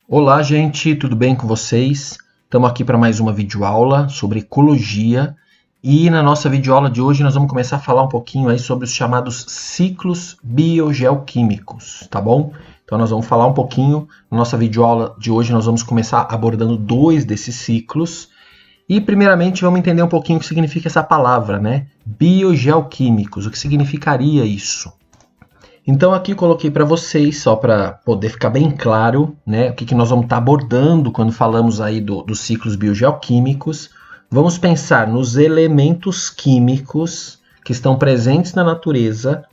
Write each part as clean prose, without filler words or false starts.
Olá, gente, tudo bem com vocês? Estamos aqui para mais uma videoaula sobre ecologia e na nossa videoaula de hoje nós vamos começar a falar um pouquinho aí sobre os chamados ciclos biogeoquímicos, tá bom? Então nós vamos falar um pouquinho, na nossa videoaula de hoje nós vamos começar abordando 2 desses ciclos e primeiramente vamos entender um pouquinho o que significa essa palavra, né? Biogeoquímicos, o que significaria isso? Então aqui coloquei para vocês, só para poder ficar bem claro, né, o que nós vamos estar abordando quando falamos aí dos ciclos biogeoquímicos. Vamos pensar nos elementos químicos que estão presentes na natureza.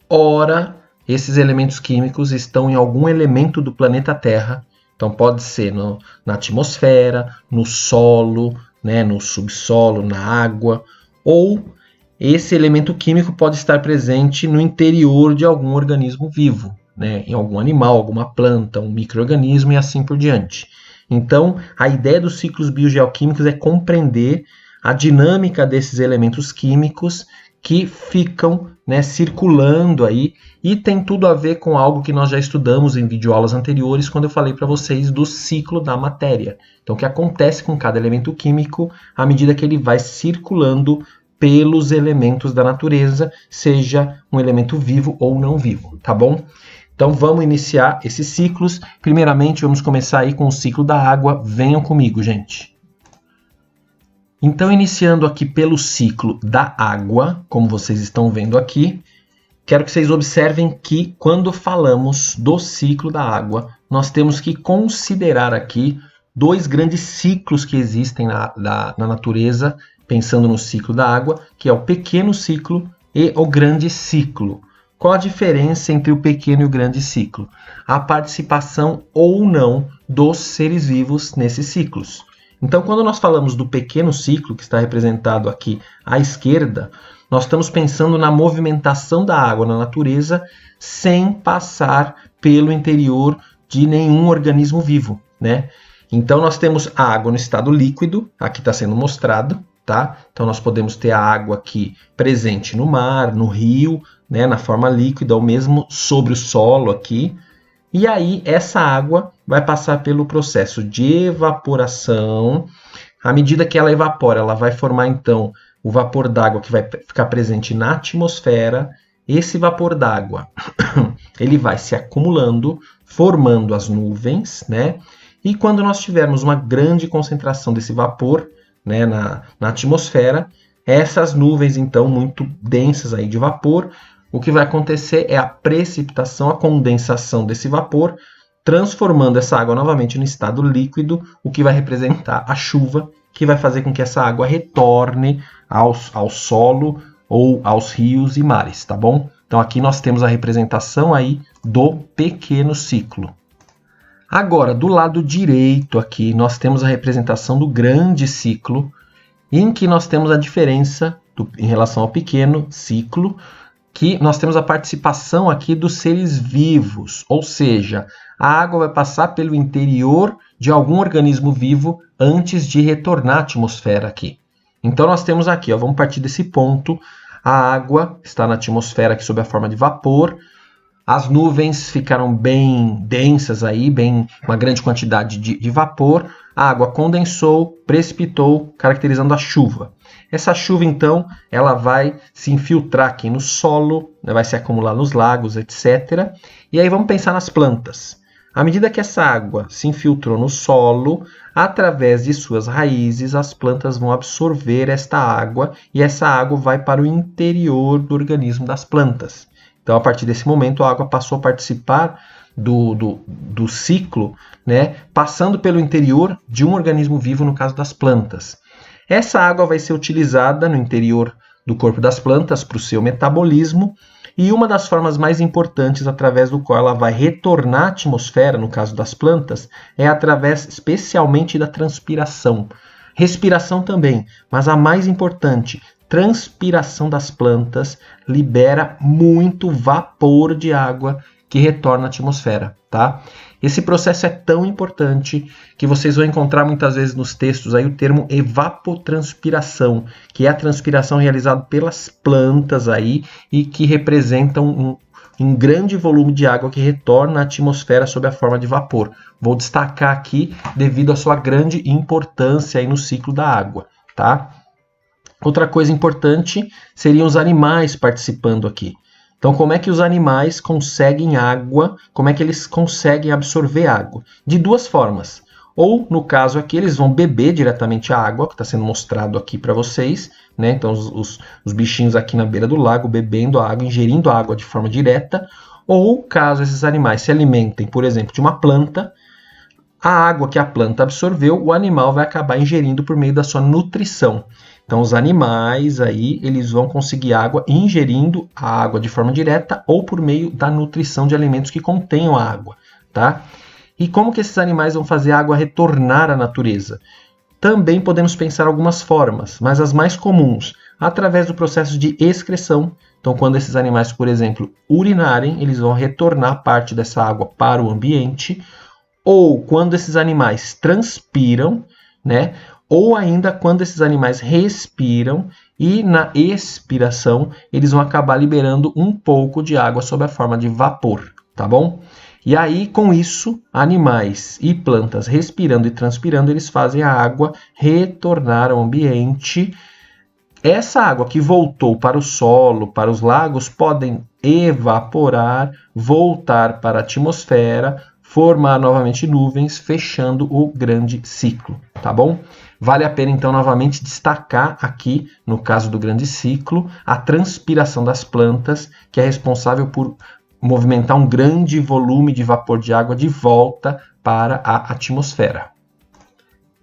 Ora, esses elementos químicos estão em algum elemento do planeta Terra. Então pode ser na atmosfera, no solo, né, no subsolo, na água, ou esse elemento químico pode estar presente no interior de algum organismo vivo, né? Em algum animal, alguma planta, um micro-organismo e assim por diante. Então, a ideia dos ciclos biogeoquímicos é compreender a dinâmica desses elementos químicos que ficam, né, circulando aí e tem tudo a ver com algo que nós já estudamos em videoaulas anteriores, quando eu falei para vocês do ciclo da matéria. Então, o que acontece com cada elemento químico à medida que ele vai circulando pelos elementos da natureza, seja um elemento vivo ou não vivo, tá bom? Então vamos iniciar esses ciclos. Primeiramente vamos começar aí com o ciclo da água. Venham comigo, gente. Então iniciando aqui pelo ciclo da água, como vocês estão vendo aqui, quero que vocês observem que quando falamos do ciclo da água, nós temos que considerar aqui 2 grandes ciclos que existem na natureza, pensando no ciclo da água, que é o pequeno ciclo e o grande ciclo. Qual a diferença entre o pequeno e o grande ciclo? A participação ou não dos seres vivos nesses ciclos. Então, quando nós falamos do pequeno ciclo, que está representado aqui à esquerda, nós estamos pensando na movimentação da água na natureza sem passar pelo interior de nenhum organismo vivo, né? Então, nós temos a água no estado líquido, aqui está sendo mostrado, tá? Então nós podemos ter a água aqui presente no mar, no rio, né, na forma líquida, ou mesmo sobre o solo aqui. E aí essa água vai passar pelo processo de evaporação. À medida que ela evapora, ela vai formar então o vapor d'água que vai ficar presente na atmosfera. Esse vapor d'água ele vai se acumulando, formando as nuvens, né? E quando nós tivermos uma grande concentração desse vapor, né, na atmosfera, essas nuvens então muito densas aí de vapor, o que vai acontecer é a precipitação, a condensação desse vapor, transformando essa água novamente no estado líquido, o que vai representar a chuva, que vai fazer com que essa água retorne ao solo ou aos rios e mares, tá bom? Então aqui nós temos a representação aí do pequeno ciclo. Agora, do lado direito aqui, nós temos a representação do grande ciclo, em que nós temos a diferença em relação ao pequeno ciclo, que nós temos a participação aqui dos seres vivos, ou seja, a água vai passar pelo interior de algum organismo vivo antes de retornar à atmosfera aqui. Então nós temos aqui, ó, vamos partir desse ponto, a água está na atmosfera aqui sob a forma de vapor. As nuvens ficaram bem densas aí, uma grande quantidade de vapor. A água condensou, precipitou, caracterizando a chuva. Essa chuva, então, ela vai se infiltrar aqui no solo, vai se acumular nos lagos, etc. E aí vamos pensar nas plantas. À medida que essa água se infiltrou no solo, através de suas raízes, as plantas vão absorver esta água e essa água vai para o interior do organismo das plantas. Então, a partir desse momento, a água passou a participar do ciclo, né, passando pelo interior de um organismo vivo, no caso das plantas. Essa água vai ser utilizada no interior do corpo das plantas para o seu metabolismo, e uma das formas mais importantes através do qual ela vai retornar à atmosfera, no caso das plantas, é através especialmente da transpiração. Respiração também, mas a mais importante, transpiração das plantas libera muito vapor de água que retorna à atmosfera, tá? Esse processo é tão importante que vocês vão encontrar muitas vezes nos textos aí o termo evapotranspiração, que é a transpiração realizada pelas plantas aí e que representam em grande volume de água que retorna à atmosfera sob a forma de vapor. Vou destacar aqui devido à sua grande importância aí no ciclo da água, tá? Outra coisa importante seriam os animais participando aqui. Então, como é que os animais conseguem água? Como é que eles conseguem absorver água? De duas formas. Ou, no caso aqui, eles vão beber diretamente a água, que está sendo mostrado aqui para vocês, né? Então, os bichinhos aqui na beira do lago bebendo a água, ingerindo a água de forma direta. Ou, caso esses animais se alimentem, por exemplo, de uma planta, a água que a planta absorveu, o animal vai acabar ingerindo por meio da sua nutrição. Então, os animais aí, eles vão conseguir água ingerindo a água de forma direta ou por meio da nutrição de alimentos que contenham a água, tá? E como que esses animais vão fazer a água retornar à natureza? Também podemos pensar algumas formas, mas as mais comuns, através do processo de excreção. Então, quando esses animais, por exemplo, urinarem, eles vão retornar parte dessa água para o ambiente, ou quando esses animais transpiram, né? Ou ainda quando esses animais respiram e na expiração eles vão acabar liberando um pouco de água sob a forma de vapor, tá bom? E aí, com isso, animais e plantas respirando e transpirando, eles fazem a água retornar ao ambiente. Essa água que voltou para o solo, para os lagos, podem evaporar, voltar para a atmosfera, formar novamente nuvens, fechando o grande ciclo, tá bom? Vale a pena, então, novamente destacar aqui, no caso do grande ciclo, a transpiração das plantas, que é responsável por movimentar um grande volume de vapor de água de volta para a atmosfera.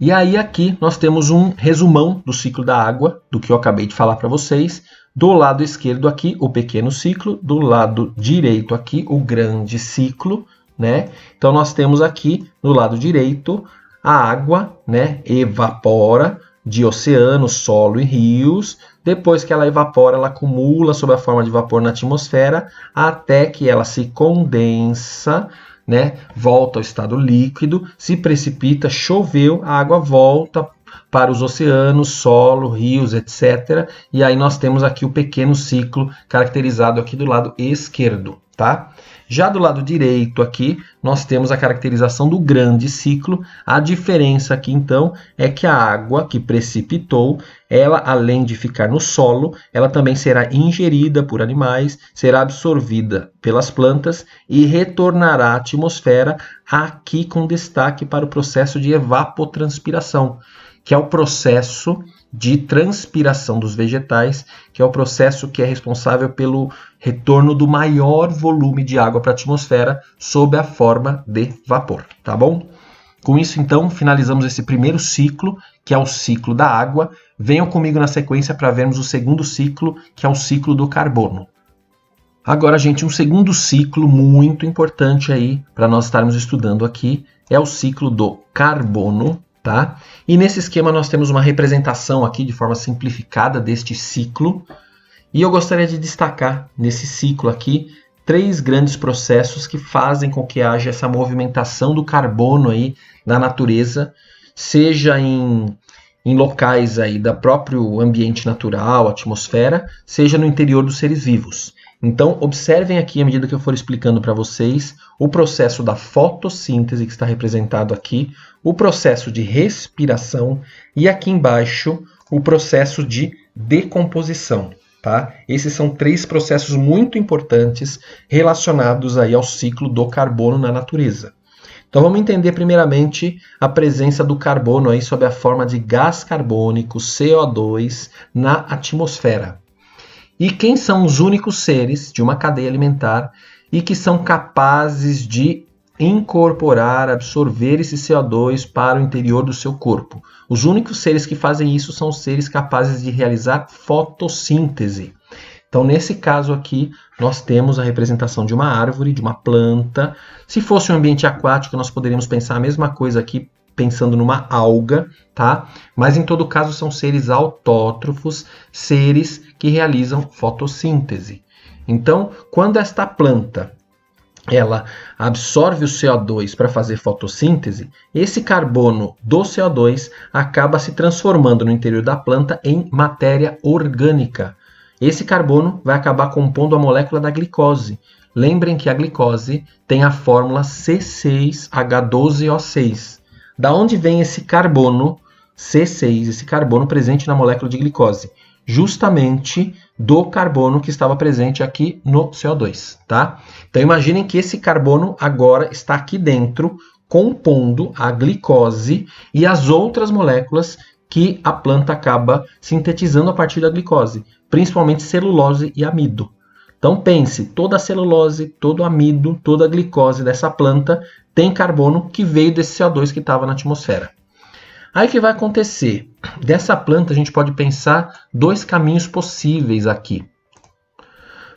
E aí aqui nós temos um resumão do ciclo da água, do que eu acabei de falar para vocês. Do lado esquerdo aqui, o pequeno ciclo, do lado direito aqui, o grande ciclo, né? Então nós temos aqui, no lado direito, a água, né, evapora de oceano, solo e rios. Depois que ela evapora, ela acumula sob a forma de vapor na atmosfera, até que ela se condensa, né, volta ao estado líquido, se precipita, choveu, a água volta para os oceanos, solo, rios, etc. E aí nós temos aqui o pequeno ciclo, caracterizado aqui do lado esquerdo, tá? Já do lado direito aqui, nós temos a caracterização do grande ciclo. A diferença aqui, então, é que a água que precipitou, ela, além de ficar no solo, ela também será ingerida por animais, será absorvida pelas plantas e retornará à atmosfera, aqui com destaque para o processo de evapotranspiração, que é o processo de transpiração dos vegetais, que é o processo que é responsável pelo retorno do maior volume de água para a atmosfera sob a forma de vapor, tá bom? Com isso, então, finalizamos esse primeiro ciclo, que é o ciclo da água. Venham comigo na sequência para vermos o segundo ciclo, que é o ciclo do carbono. Agora, gente, um segundo ciclo muito importante aí para nós estarmos estudando aqui é o ciclo do carbono, tá? E nesse esquema nós temos uma representação aqui de forma simplificada deste ciclo. E eu gostaria de destacar nesse ciclo aqui 3 grandes processos que fazem com que haja essa movimentação do carbono aí na natureza, seja em locais aí do próprio ambiente natural, atmosfera, seja no interior dos seres vivos. Então, observem aqui, à medida que eu for explicando para vocês, o processo da fotossíntese, que está representado aqui, o processo de respiração e aqui embaixo o processo de decomposição. Tá? Esses são 3 processos muito importantes relacionados aí ao ciclo do carbono na natureza. Então vamos entender primeiramente a presença do carbono aí sob a forma de gás carbônico, CO2, na atmosfera. E quem são os únicos seres de uma cadeia alimentar e que são capazes de incorporar, absorver esse CO2 para o interior do seu corpo? Os únicos seres que fazem isso são os seres capazes de realizar fotossíntese. Então, nesse caso aqui, nós temos a representação de uma árvore, de uma planta. Se fosse um ambiente aquático, nós poderíamos pensar a mesma coisa aqui, pensando numa alga, tá? Mas em todo caso são seres autótrofos, seres que realizam fotossíntese. Então, quando esta planta ela absorve o CO2 para fazer fotossíntese, esse carbono do CO2 acaba se transformando no interior da planta em matéria orgânica. Esse carbono vai acabar compondo a molécula da glicose. Lembrem que a glicose tem a fórmula C6H12O6. Da onde vem esse carbono C6, esse carbono presente na molécula de glicose? Justamente do carbono que estava presente aqui no CO2, tá? Então imaginem que esse carbono agora está aqui dentro, compondo a glicose e as outras moléculas que a planta acaba sintetizando a partir da glicose, principalmente celulose e amido. Então pense, toda a celulose, todo o amido, toda a glicose dessa planta tem carbono que veio desse CO2 que estava na atmosfera. Aí o que vai acontecer? Dessa planta a gente pode pensar dois caminhos possíveis aqui.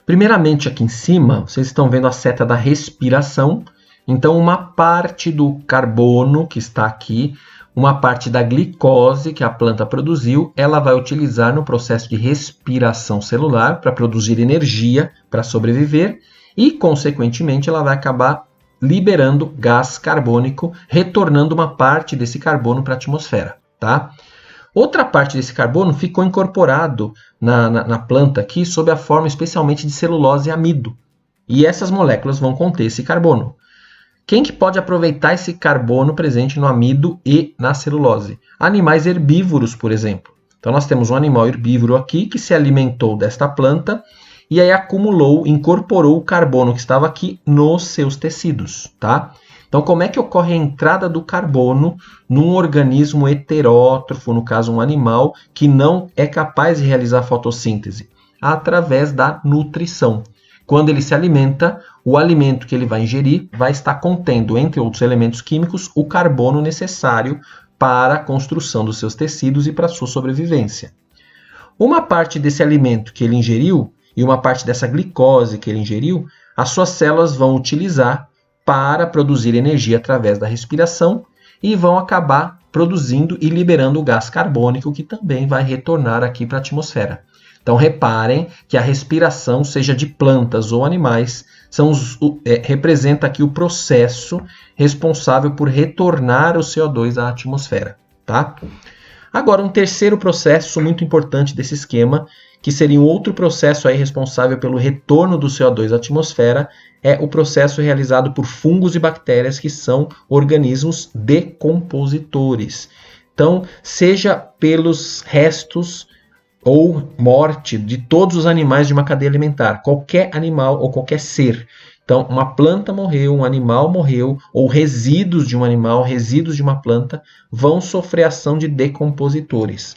Primeiramente aqui em cima, vocês estão vendo a seta da respiração. Então uma parte do carbono que está aqui, uma parte da glicose que a planta produziu, ela vai utilizar no processo de respiração celular para produzir energia para sobreviver e, consequentemente, ela vai acabar liberando gás carbônico, retornando uma parte desse carbono para a atmosfera, tá? Outra parte desse carbono ficou incorporado na planta aqui sob a forma especialmente de celulose e amido. E essas moléculas vão conter esse carbono. Quem que pode aproveitar esse carbono presente no amido e na celulose? Animais herbívoros, por exemplo. Então nós temos um animal herbívoro aqui que se alimentou desta planta e aí acumulou, incorporou o carbono que estava aqui nos seus tecidos, tá? Então como é que ocorre a entrada do carbono num organismo heterótrofo, no caso um animal, que não é capaz de realizar fotossíntese? Através da nutrição. Quando ele se alimenta, o alimento que ele vai ingerir vai estar contendo, entre outros elementos químicos, o carbono necessário para a construção dos seus tecidos e para a sua sobrevivência. Uma parte desse alimento que ele ingeriu e uma parte dessa glicose que ele ingeriu, as suas células vão utilizar para produzir energia através da respiração e vão acabar produzindo e liberando o gás carbônico que também vai retornar aqui para a atmosfera. Então reparem que a respiração, seja de plantas ou animais, representa aqui o processo responsável por retornar o CO2 à atmosfera, tá? Agora, um terceiro processo muito importante desse esquema, que seria um outro processo aí responsável pelo retorno do CO2 à atmosfera, é o processo realizado por fungos e bactérias, que são organismos decompositores. Então, seja pelos restos ou morte de todos os animais de uma cadeia alimentar, qualquer animal ou qualquer ser. Então, uma planta morreu, um animal morreu, ou resíduos de um animal, resíduos de uma planta, vão sofrer ação de decompositores.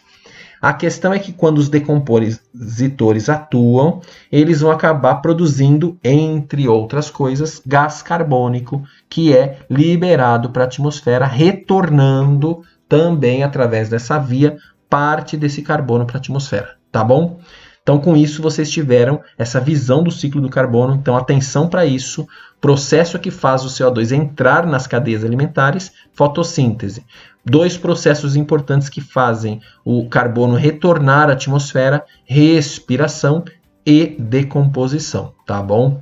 A questão é que quando os decompositores atuam, eles vão acabar produzindo, entre outras coisas, gás carbônico, que é liberado para a atmosfera, retornando também através dessa via parte desse carbono para a atmosfera, tá bom? Então, com isso, vocês tiveram essa visão do ciclo do carbono. Então, atenção para isso. Processo que faz o CO2 entrar nas cadeias alimentares, fotossíntese. Dois processos importantes que fazem o carbono retornar à atmosfera, respiração e decomposição, tá bom?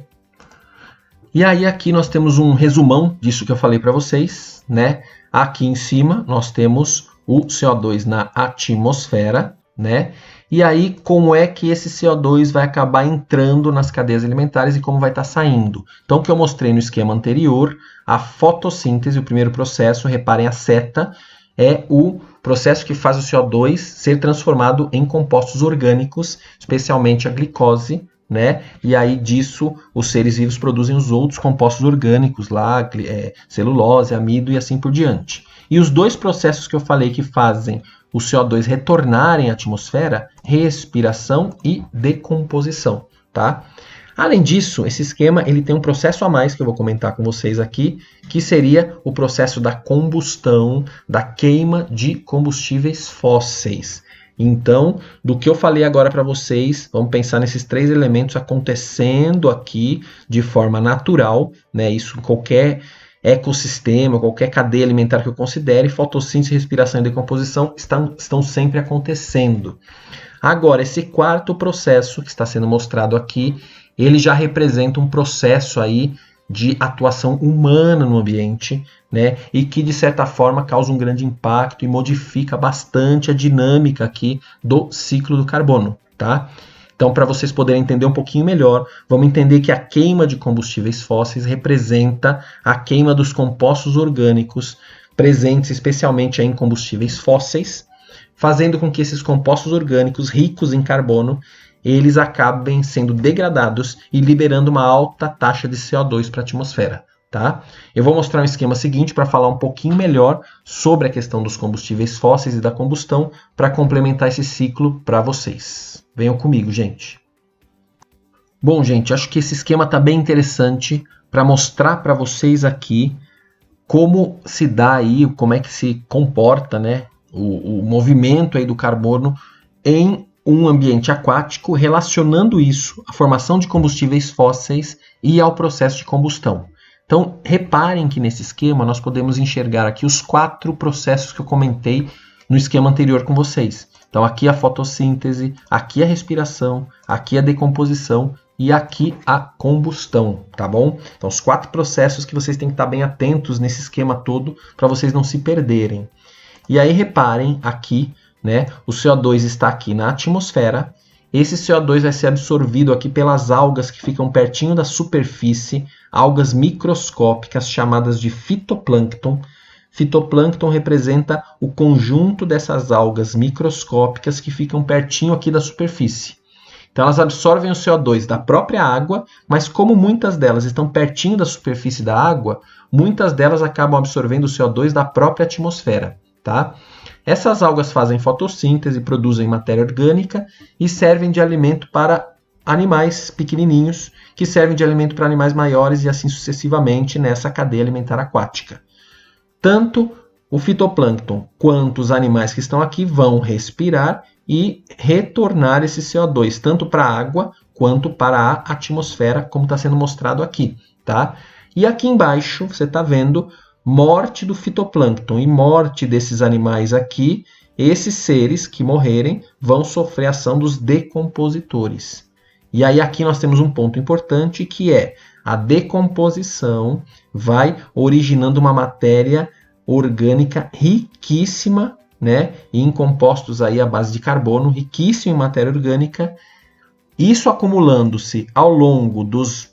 E aí, aqui nós temos um resumão disso que eu falei para vocês, né? Aqui em cima, nós temos o CO2 na atmosfera, né? E aí, como é que esse CO2 vai acabar entrando nas cadeias alimentares e como vai estar saindo? Então, o que eu mostrei no esquema anterior, a fotossíntese, o primeiro processo, reparem a seta, é o processo que faz o CO2 ser transformado em compostos orgânicos, especialmente a glicose, né? E aí disso os seres vivos produzem os outros compostos orgânicos lá, celulose, amido e assim por diante. E os dois processos que eu falei que fazem o CO2 retornarem à atmosfera, respiração e decomposição, tá? Além disso, esse esquema ele tem um processo a mais que eu vou comentar com vocês aqui, que seria o processo da combustão, da queima de combustíveis fósseis. Então, do que eu falei agora para vocês, vamos pensar nesses três elementos acontecendo aqui de forma natural, né? Isso em qualquer ecossistema, qualquer cadeia alimentar que eu considere, fotossíntese, respiração e decomposição estão sempre acontecendo. Agora, esse quarto processo que está sendo mostrado aqui, ele já representa um processo aí de atuação humana no ambiente, né? E que, de certa forma, causa um grande impacto e modifica bastante a dinâmica aqui do ciclo do carbono, tá? Então, para vocês poderem entender um pouquinho melhor, vamos entender que a queima de combustíveis fósseis representa a queima dos compostos orgânicos presentes especialmente em combustíveis fósseis, fazendo com que esses compostos orgânicos ricos em carbono, eles acabem sendo degradados e liberando uma alta taxa de CO2 para a atmosfera. Tá? Eu vou mostrar um esquema seguinte para falar um pouquinho melhor sobre a questão dos combustíveis fósseis e da combustão para complementar esse ciclo para vocês. Venham comigo, gente. Bom, gente, acho que esse esquema está bem interessante para mostrar para vocês aqui como se dá aí, como é que se comporta, né, o movimento aí do carbono em um ambiente aquático, relacionando isso à formação de combustíveis fósseis e ao processo de combustão. Então, reparem que nesse esquema nós podemos enxergar aqui os 4 processos que eu comentei no esquema anterior com vocês. Então, aqui a fotossíntese, aqui a respiração, aqui a decomposição e aqui a combustão, tá bom? Então, os 4 processos que vocês têm que estar bem atentos nesse esquema todo para vocês não se perderem. E aí, reparem aqui, né? O CO2 está aqui na atmosfera. Esse CO2 vai ser absorvido aqui pelas algas que ficam pertinho da superfície, algas microscópicas chamadas de fitoplâncton. Fitoplâncton representa o conjunto dessas algas microscópicas que ficam pertinho aqui da superfície. Então elas absorvem o CO2 da própria água, mas como muitas delas estão pertinho da superfície da água, muitas delas acabam absorvendo o CO2 da própria atmosfera, tá? Essas algas fazem fotossíntese, produzem matéria orgânica e servem de alimento para animais pequenininhos, que servem de alimento para animais maiores e assim sucessivamente nessa cadeia alimentar aquática. Tanto o fitoplâncton quanto os animais que estão aqui vão respirar e retornar esse CO2, tanto para a água quanto para a atmosfera, como está sendo mostrado aqui, tá? E aqui embaixo você está vendo morte do fitoplâncton e morte desses animais aqui. Esses seres que morrerem vão sofrer a ação dos decompositores. E aí aqui nós temos um ponto importante que é a decomposição vai originando uma matéria orgânica riquíssima, né, em compostos aí à base de carbono, riquíssimo em matéria orgânica. Isso acumulando-se ao longo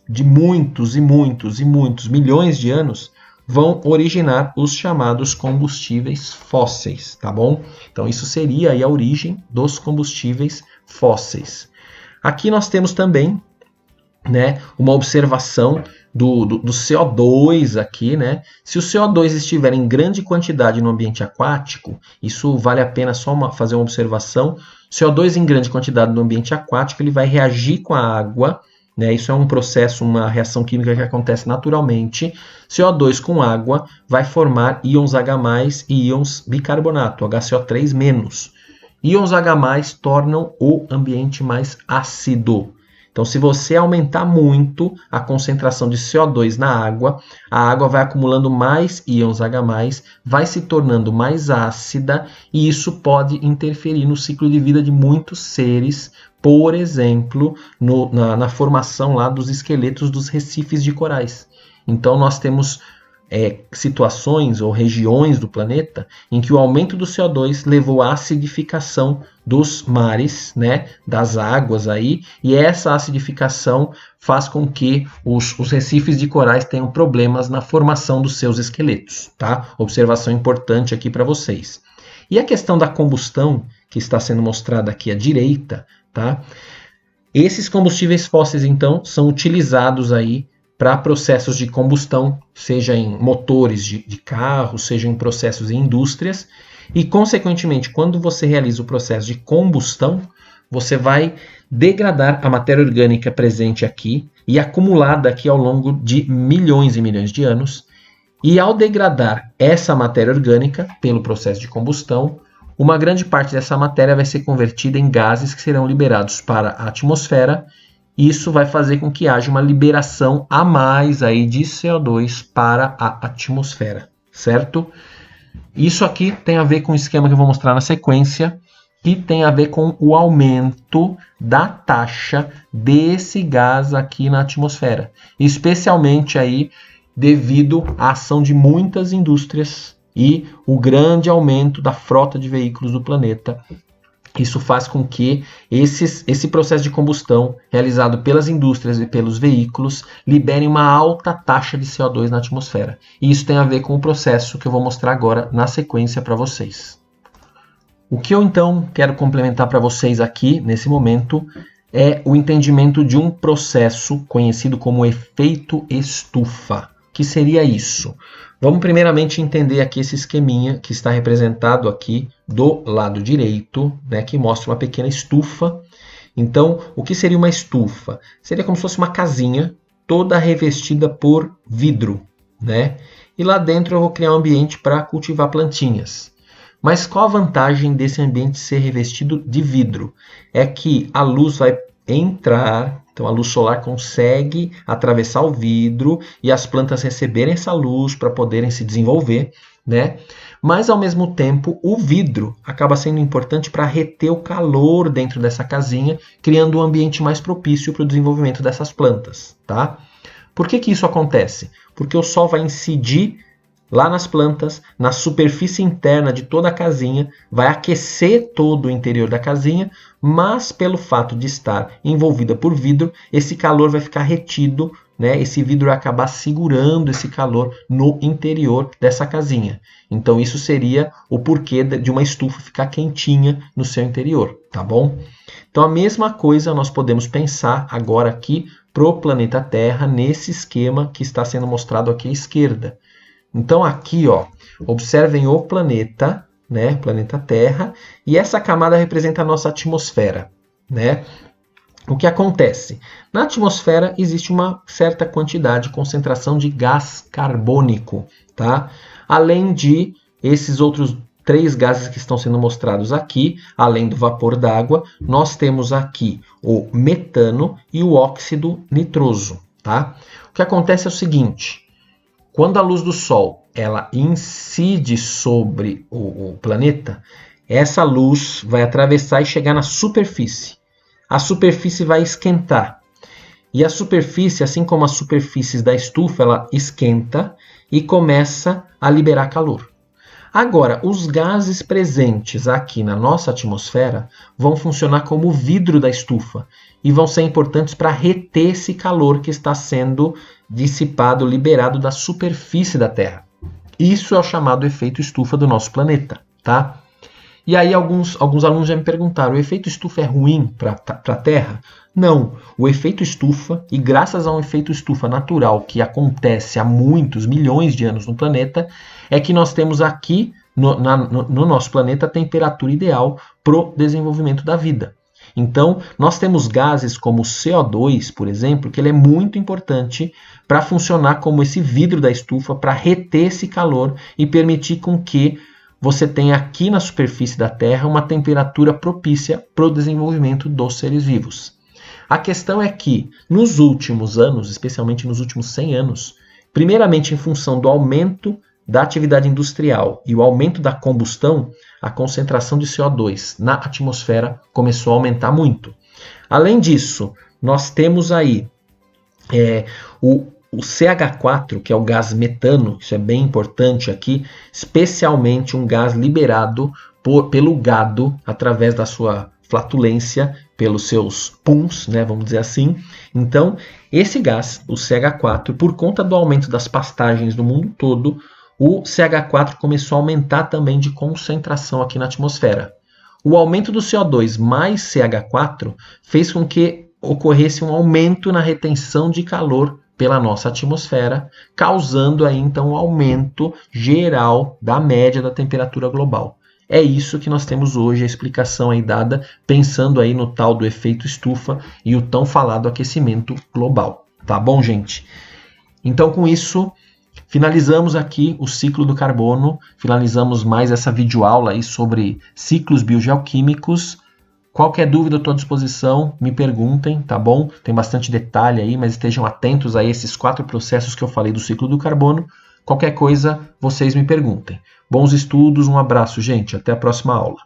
de muitos e muitos e muitos milhões de anos, vão originar os chamados combustíveis fósseis, tá bom? Então isso seria aí a origem dos combustíveis fósseis. Aqui nós temos também, né, uma observação do CO2 aqui, né? Se o CO2 estiver em grande quantidade no ambiente aquático, isso vale a pena só fazer uma observação. CO2 em grande quantidade no ambiente aquático, ele vai reagir com a água, né? Isso é um processo, uma reação química que acontece naturalmente. CO2 com água vai formar íons H+, e íons bicarbonato, HCO3-. Íons H+ tornam o ambiente mais ácido. Então, se você aumentar muito a concentração de CO2 na água, a água vai acumulando mais íons H+, vai se tornando mais ácida e isso pode interferir no ciclo de vida de muitos seres, por exemplo, na formação lá dos esqueletos dos recifes de corais. Então, nós temos situações ou regiões do planeta em que o aumento do CO2 levou à acidificação dos mares, né, das águas aí, e essa acidificação faz com que os recifes de corais tenham problemas na formação dos seus esqueletos, tá? Observação importante aqui para vocês. E a questão da combustão, que está sendo mostrada aqui à direita, tá? Esses combustíveis fósseis, então, são utilizados aí para processos de combustão, seja em motores de carro, seja em processos em indústrias, e, consequentemente, quando você realiza o processo de combustão, você vai degradar a matéria orgânica presente aqui e acumulada aqui ao longo de milhões e milhões de anos, e ao degradar essa matéria orgânica pelo processo de combustão, uma grande parte dessa matéria vai ser convertida em gases que serão liberados para a atmosfera. Isso vai fazer com que haja uma liberação a mais aí de CO2 para a atmosfera, certo? Isso aqui tem a ver com o esquema que eu vou mostrar na sequência, que tem a ver com o aumento da taxa desse gás aqui na atmosfera, especialmente aí devido à ação de muitas indústrias e o grande aumento da frota de veículos do planeta. Isso faz com que esse processo de combustão realizado pelas indústrias e pelos veículos libere uma alta taxa de CO2 na atmosfera. E isso tem a ver com o processo que eu vou mostrar agora na sequência para vocês. O que eu então quero complementar para vocês aqui, nesse momento, é o entendimento de um processo conhecido como efeito estufa. O que seria isso? Vamos primeiramente entender aqui esse esqueminha que está representado aqui do lado direito, né, que mostra uma pequena estufa. Então, o que seria uma estufa? Seria como se fosse uma casinha toda revestida por vidro, né? E lá dentro eu vou criar um ambiente para cultivar plantinhas. Mas qual a vantagem desse ambiente ser revestido de vidro? É que a luz vai entrar, então a luz solar consegue atravessar o vidro e as plantas receberem essa luz para poderem se desenvolver, né? Mas ao mesmo tempo o vidro acaba sendo importante para reter o calor dentro dessa casinha, criando um ambiente mais propício para o desenvolvimento dessas plantas, tá? Por que isso acontece? Porque o sol vai incidir lá nas plantas, na superfície interna de toda a casinha, vai aquecer todo o interior da casinha, mas pelo fato de estar envolvida por vidro, esse calor vai ficar retido, né? Esse vidro vai acabar segurando esse calor no interior dessa casinha. Então isso seria o porquê de uma estufa ficar quentinha no seu interior, tá bom? Então a mesma coisa nós podemos pensar agora aqui pro planeta Terra, nesse esquema que está sendo mostrado aqui à esquerda. Então aqui, ó, observem o planeta, né, planeta Terra, e essa camada representa a nossa atmosfera, né? O que acontece? Na atmosfera existe uma certa quantidade, concentração de gás carbônico, tá? Além de esses outros 3 gases que estão sendo mostrados aqui, além do vapor d'água, nós temos aqui o metano e o óxido nitroso, tá? O que acontece é o seguinte: quando a luz do Sol ela incide sobre o planeta, essa luz vai atravessar e chegar na superfície. A superfície vai esquentar. E a superfície, assim como as superfícies da estufa, ela esquenta e começa a liberar calor. Agora, os gases presentes aqui na nossa atmosfera vão funcionar como o vidro da estufa e vão ser importantes para reter esse calor que está sendo dissipado, liberado da superfície da Terra. Isso é o chamado efeito estufa do nosso planeta, tá? E aí alguns alunos já me perguntaram, o efeito estufa é ruim para a Terra? Não, o efeito estufa, e graças a um efeito estufa natural que acontece há muitos milhões de anos no planeta, é que nós temos aqui no nosso planeta a temperatura ideal para o desenvolvimento da vida. Então, nós temos gases como o CO2, por exemplo, que ele é muito importante para funcionar como esse vidro da estufa, para reter esse calor e permitir com que você tenha aqui na superfície da Terra uma temperatura propícia para o desenvolvimento dos seres vivos. A questão é que, nos últimos anos, especialmente nos últimos 100 anos, primeiramente em função do aumento da atividade industrial e o aumento da combustão, a concentração de CO2 na atmosfera começou a aumentar muito. Além disso, nós temos aí o CH4, que é o gás metano, isso é bem importante aqui, especialmente um gás liberado pelo gado através da sua flatulência, pelos seus puns, né, vamos dizer assim. Então, esse gás, o CH4, por conta do aumento das pastagens no mundo todo, o CH4 começou a aumentar também de concentração aqui na atmosfera. O aumento do CO2 mais CH4 fez com que ocorresse um aumento na retenção de calor pela nossa atmosfera, causando aí então um aumento geral da média da temperatura global. É isso que nós temos hoje, a explicação aí dada, pensando aí no tal do efeito estufa e o tão falado aquecimento global. Tá bom, gente? Então, com isso, finalizamos aqui o ciclo do carbono, finalizamos mais essa videoaula aí sobre ciclos biogeoquímicos. Qualquer dúvida eu estou à disposição, me perguntem, tá bom? Tem bastante detalhe aí, mas estejam atentos a esses 4 processos que eu falei do ciclo do carbono. Qualquer coisa, vocês me perguntem. Bons estudos, um abraço, gente. Até a próxima aula.